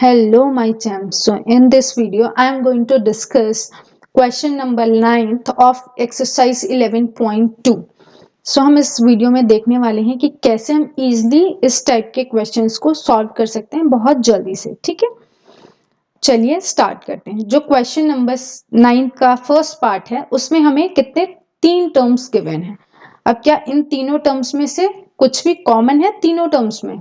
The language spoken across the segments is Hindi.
Hello my champs. So in this video I am going to discuss question number 9th of exercise 11.2. So हम इस वीडियो में देखने वाले हैं कि कैसे हम इजीली इस टाइप के क्वेश्चंस को सॉल्व कर सकते हैं बहुत जल्दी से। ठीक है, चलिए स्टार्ट करते हैं। जो क्वेश्चन नंबर 9 का फर्स्ट पार्ट है उसमें हमें कितने 3 टर्म्स गिवन है। अब क्या इन तीनों टर्म्स में से कुछ भी कॉमन है तीनों टर्म्स में?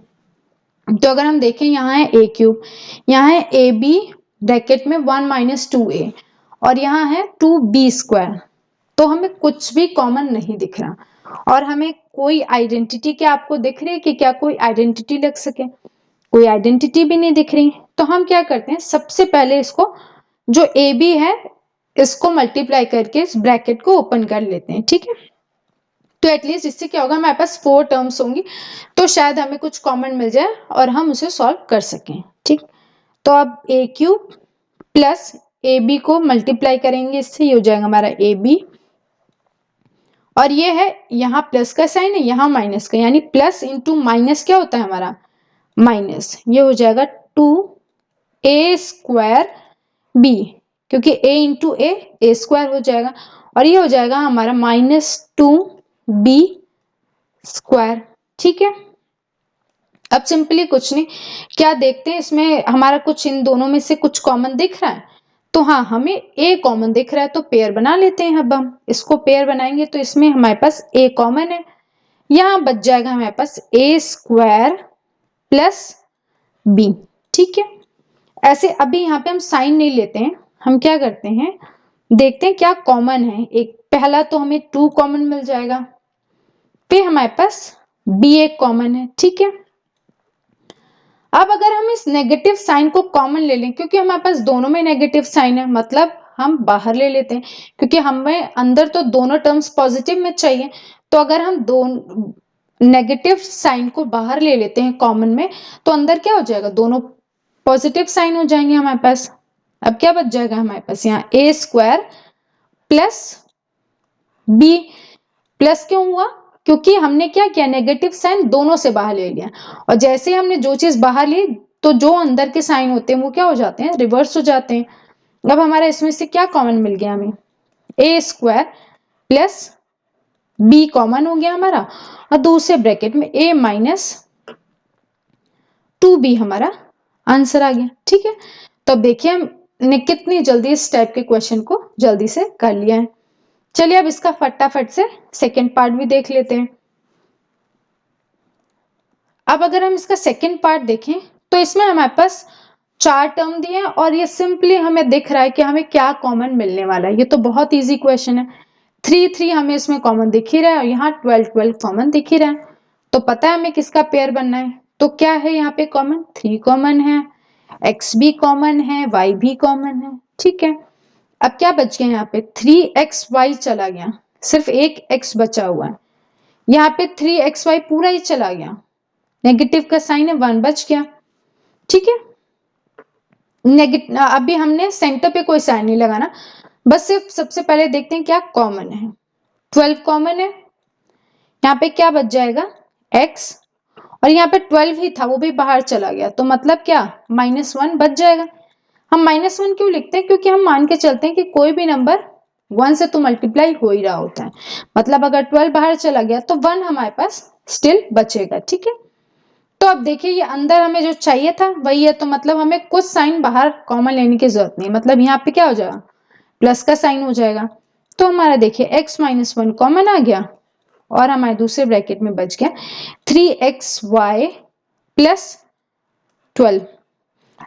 तो अगर हम देखें, यहाँ है ए क्यूब, यहाँ है ए बी ब्रैकेट में 1 माइनस 2a और यहाँ है 2b²। तो हमें कुछ भी कॉमन नहीं दिख रहा और हमें कोई आइडेंटिटी क्या आपको दिख रही है कि क्या कोई आइडेंटिटी लग सके? कोई आइडेंटिटी भी नहीं दिख रही। तो हम क्या करते हैं, सबसे पहले इसको जो ए बी है इसको मल्टीप्लाई करके इस ब्रैकेट को ओपन कर लेते हैं। ठीक है, तो एटलीस्ट इससे क्या होगा, हमारे पास 4 टर्म्स होंगी तो शायद हमें कुछ कॉमन मिल जाए और हम उसे सॉल्व कर सकें। ठीक, तो अब ए क्यूब प्लस ए बी को मल्टीप्लाई करेंगे, इससे ये हो जाएगा हमारा ए बी और ये है यहाँ प्लस का साइन है यहाँ माइनस का, यानी प्लस इंटू माइनस क्या होता है हमारा माइनस। ये हो जाएगा 2a² बी, क्योंकि a इंटू a² हो जाएगा और ये हो जाएगा हमारा -2b²। ठीक है, अब सिंपली कुछ नहीं, क्या देखते हैं इसमें हमारा कुछ इन दोनों में से कुछ कॉमन दिख रहा है? तो हाँ, हमें a कॉमन दिख रहा है तो पेयर बना लेते हैं। अब हम इसको पेयर बनाएंगे तो इसमें हमारे पास a कॉमन है, यहाँ बच जाएगा हमारे पास a² प्लस b। ठीक है, ऐसे अभी यहाँ पे हम साइन नहीं लेते हैं, हम क्या करते हैं देखते हैं क्या कॉमन है। एक पहला तो हमें 2 कॉमन मिल जाएगा, फिर हमारे पास b एक कॉमन है। ठीक है, अब अगर हम इस नेगेटिव साइन को कॉमन ले लें, क्योंकि हमारे पास दोनों में नेगेटिव साइन है, मतलब हम बाहर ले लेते हैं क्योंकि हमें अंदर तो दोनों टर्म्स पॉजिटिव में चाहिए। तो अगर हम दो नेगेटिव साइन को बाहर ले लेते हैं कॉमन में तो अंदर क्या हो जाएगा, दोनों पॉजिटिव साइन हो जाएंगे हमारे पास। अब क्या बच जाएगा हमारे पास यहाँ a² प्लस b। प्लस क्यों हुआ? क्योंकि हमने क्या किया, नेगेटिव साइन दोनों से बाहर ले लिया और जैसे हमने जो चीज बाहर ली तो जो अंदर के साइन होते हैं वो क्या हो जाते हैं, रिवर्स हो जाते हैं। अब हमारा इसमें से क्या कॉमन मिल गया, हमें a² प्लस b कॉमन हो गया हमारा और दूसरे ब्रैकेट में a माइनस 2b हमारा आंसर आ गया। ठीक है, तो अब देखिए हमने कितनी जल्दी इस टाइप के क्वेश्चन को जल्दी से कर लिया है। चलिए अब इसका फटाफट से सेकेंड पार्ट भी देख लेते हैं। अब अगर हम इसका सेकेंड पार्ट देखें तो इसमें हमारे पास 4 टर्म दिए हैं और ये सिंपली हमें दिख रहा है कि हमें क्या कॉमन मिलने वाला है। ये तो बहुत इजी क्वेश्चन है, 3 हमें इसमें कॉमन दिख ही रहा है और यहाँ 12 कॉमन दिख ही रहा है। तो पता है हमें किसका पेयर बनना है। तो क्या है यहाँ पे कॉमन, 3 कॉमन है, x भी कॉमन है, y भी कॉमन है। ठीक है, अब क्या बच गया यहाँ पे 3xy चला गया, सिर्फ एक x बचा हुआ है। यहाँ पे 3xy पूरा ही चला गया, नेगेटिव का साइन है 1 बच गया। ठीक है, नेगेटिव अभी हमने सेंटर पे कोई साइन नहीं लगाना, बस सिर्फ सबसे पहले देखते हैं क्या कॉमन है। 12 कॉमन है, यहाँ पे क्या बच जाएगा x और यहाँ पे 12 ही था वो भी बाहर चला गया, तो मतलब क्या -1 बच जाएगा। हम -1 क्यों लिखते हैं, क्योंकि हम मान के चलते हैं कि कोई भी नंबर 1 से तो मल्टीप्लाई हो ही रहा होता है, मतलब अगर 12 बाहर चला गया तो 1 हमारे पास स्टिल बचेगा। ठीक है, तो अब देखिए ये अंदर हमें जो चाहिए था वही है, तो मतलब हमें कुछ साइन बाहर कॉमन लेने की जरूरत नहीं, मतलब यहाँ पे क्या हो जाएगा प्लस का साइन हो जाएगा। तो हमारा देखिए x - 1 कॉमन आ गया और हमारे दूसरे ब्रैकेट में बच गया 3xy प्लस 12।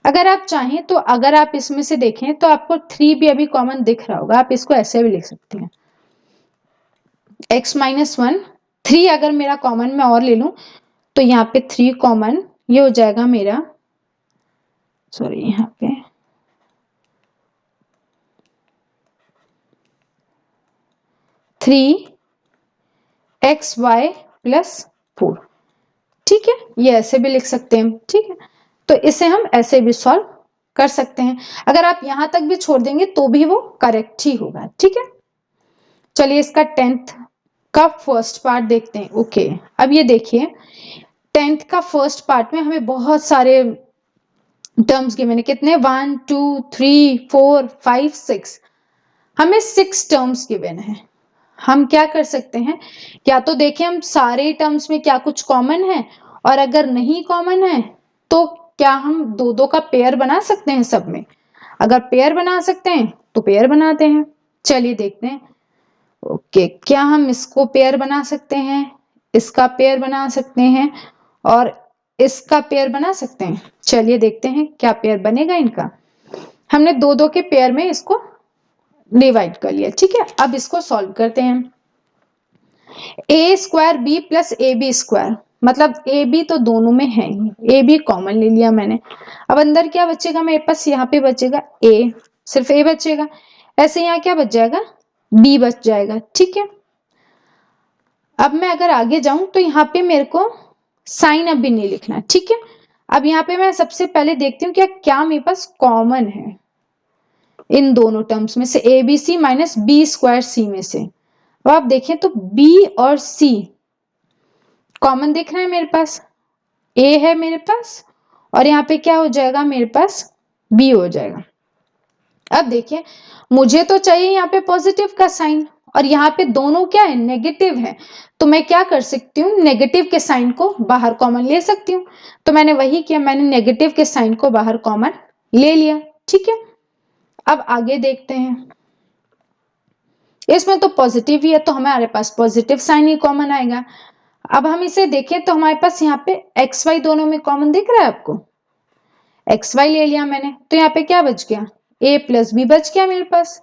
अगर आप चाहें तो अगर आप इसमें से देखें तो आपको 3 भी अभी कॉमन दिख रहा होगा, आप इसको ऐसे भी लिख सकते हैं x - 1 3 अगर मेरा कॉमन में और ले लूं तो यहाँ पे 3 कॉमन, ये हो जाएगा मेरा, सॉरी यहाँ पे 3xy प्लस 4। ठीक है, ये ऐसे भी लिख सकते हैं। ठीक है, तो इसे हम ऐसे भी सॉल्व कर सकते हैं, अगर आप यहां तक भी छोड़ देंगे तो भी वो करेक्ट ही होगा। ठीक है, चलिए इसका 10th का फर्स्ट पार्ट देखते हैं। ओके, अब ये देखिए 10th का फर्स्ट पार्ट में हमें बहुत सारे टर्म्स गिवन है, कितने 1 2 3 4 5 6, हमें 6 टर्म्स गिवन है। हम क्या कर सकते हैं, या तो देखें हम सारे टर्म्स में क्या कुछ कॉमन है, और अगर नहीं कॉमन है तो क्या हम दो दो का पेयर बना सकते हैं सब में। अगर पेयर बना सकते हैं तो पेयर बनाते हैं। चलिए देखते हैं। ओके, क्या हम इसको पेयर बना सकते हैं, इसका पेयर बना सकते हैं, और इसका पेयर बना सकते हैं। चलिए देखते हैं क्या पेयर बनेगा इनका। हमने दो दो के पेयर में इसको डिवाइड कर लिया, ठीक है। अब इसको सॉल्व करते हैं। A square B plus A B square, मतलब ए बी तो दोनों में है ही, ए बी कॉमन ले लिया मैंने। अब अंदर क्या बचेगा मेरे पास, यहाँ पे बचेगा ए, सिर्फ ए बचेगा। ऐसे यहाँ क्या बच जाएगा, बी बच जाएगा, ठीक है। अब मैं अगर आगे जाऊं तो यहाँ पे मेरे को साइन अब भी नहीं लिखना, ठीक है। अब यहाँ पे मैं सबसे पहले देखती हूँ क्या मेरे पास कॉमन है इन दोनों टर्म्स में से, A B C minus B square C में से। अब आप देखें तो बी और सी कॉमन दिख रहा है मेरे पास, ए है मेरे पास, और यहाँ पे क्या हो जाएगा मेरे पास, बी हो जाएगा। अब देखिए मुझे तो चाहिए यहाँ पे पॉजिटिव का साइन, और यहाँ पे दोनों क्या है, नेगेटिव है। तो मैं क्या कर सकती हूँ, नेगेटिव के साइन को बाहर कॉमन ले सकती हूँ। तो मैंने वही किया, मैंने नेगेटिव के साइन को बाहर कॉमन ले लिया, ठीक है। अब आगे देखते हैं। इसमें तो पॉजिटिव ही है तो हमारे पास पॉजिटिव साइन ही कॉमन आएगा। अब हम इसे देखें तो हमारे पास यहाँ पे एक्स वाई दोनों में कॉमन दिख रहा है आपको, एक्स वाई ले लिया मैंने, तो यहाँ पे क्या बच गया, ए प्लस बी बच गया मेरे पास।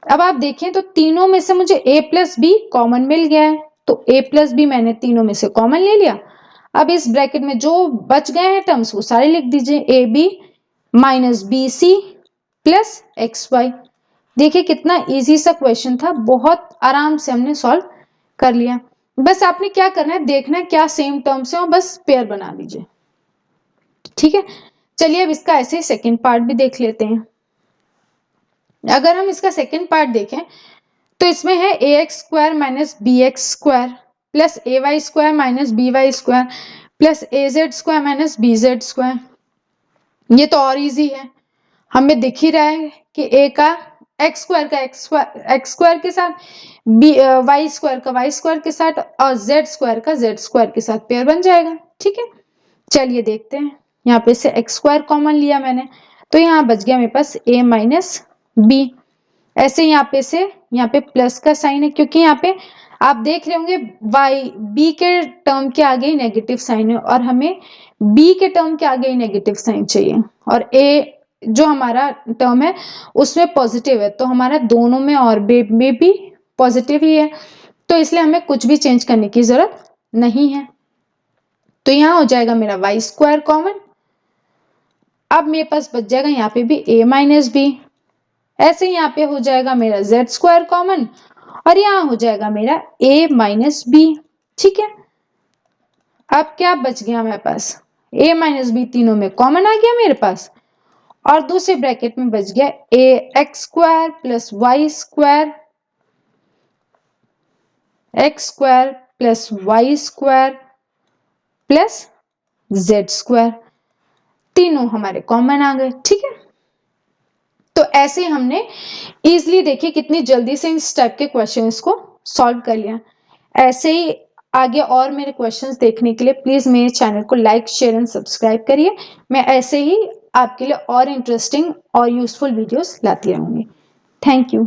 अब आप देखें तो तीनों में से मुझे a प्लस बी कॉमन मिल गया है, तो a प्लस बी मैंने तीनों में से कॉमन ले लिया। अब इस ब्रैकेट में जो बच गए हैं टर्म्स वो सारे लिख दीजिए, A B minus B C plus X Y. देखिए कितना इजी सा क्वेश्चन था, बहुत आराम से हमने सॉल्व कर लिया। बस आपने क्या करना है, देखना है क्या सेम टर्म्स है और बस पेयर बना दीजिए, ठीक है। चलिए अब इसका ऐसे ही सेकेंड पार्ट भी देख लेते हैं। अगर हम इसका सेकेंड पार्ट देखें तो इसमें है A X square minus B X square plus A Y square minus B Y square plus A Z square minus B Z square. ये तो और इजी है, हमें दिख ही रहा है कि ए का एक्स स्क्वायर के साथ, बी वाई स्क्वायर का वाई स्क्वायर के साथ, और जेड स्क्वायर का जेड स्क्वायर के साथ पेयर बन जाएगा, ठीक है। चलिए देखते हैं। यहाँ पे से एक्स स्क्वायर कॉमन लिया मैंने, तो यहाँ बच गया मेरे पास ए माइनस बी। ऐसे यहाँ पे से यहाँ पे प्लस का साइन है, क्योंकि यहाँ पे आप देख रहे होंगे वाई बी के टर्म के आगे ही नेगेटिव साइन है, और हमें बी के टर्म के आगे ही नेगेटिव साइन चाहिए, और ए जो हमारा टर्म है उसमें पॉजिटिव है, तो हमारा दोनों में और बे में भी पॉजिटिव ही है, तो इसलिए हमें कुछ भी चेंज करने की जरूरत नहीं है। तो यहाँ हो जाएगा मेरा वाई स्क्वायर कॉमन। अब मेरे पास बच जाएगा यहाँ पे भी a माइनस बी, ऐसे यहाँ पे हो जाएगा मेरा जेड स्क्वायर कॉमन, और यहाँ हो जाएगा मेरा a माइनस बी, ठीक है। अब क्या बच गया मेरे पास, a माइनस बी तीनों में कॉमन आ गया मेरे पास, और दूसरे ब्रैकेट में बच गया A X square plus Y square, X square plus Y square plus Z square, तीनों हमारे कॉमन आ गए, ठीक है। तो ऐसे हमने इजिली देखिए कितनी जल्दी से इस टाइप के क्वेश्चंस को सॉल्व कर लिया। ऐसे ही आगे और मेरे क्वेश्चंस देखने के लिए प्लीज मेरे चैनल को लाइक शेयर एंड सब्सक्राइब करिए। मैं ऐसे ही आपके लिए और इंटरेस्टिंग और यूजफुल वीडियोस लाती रहूंगी। Thank you.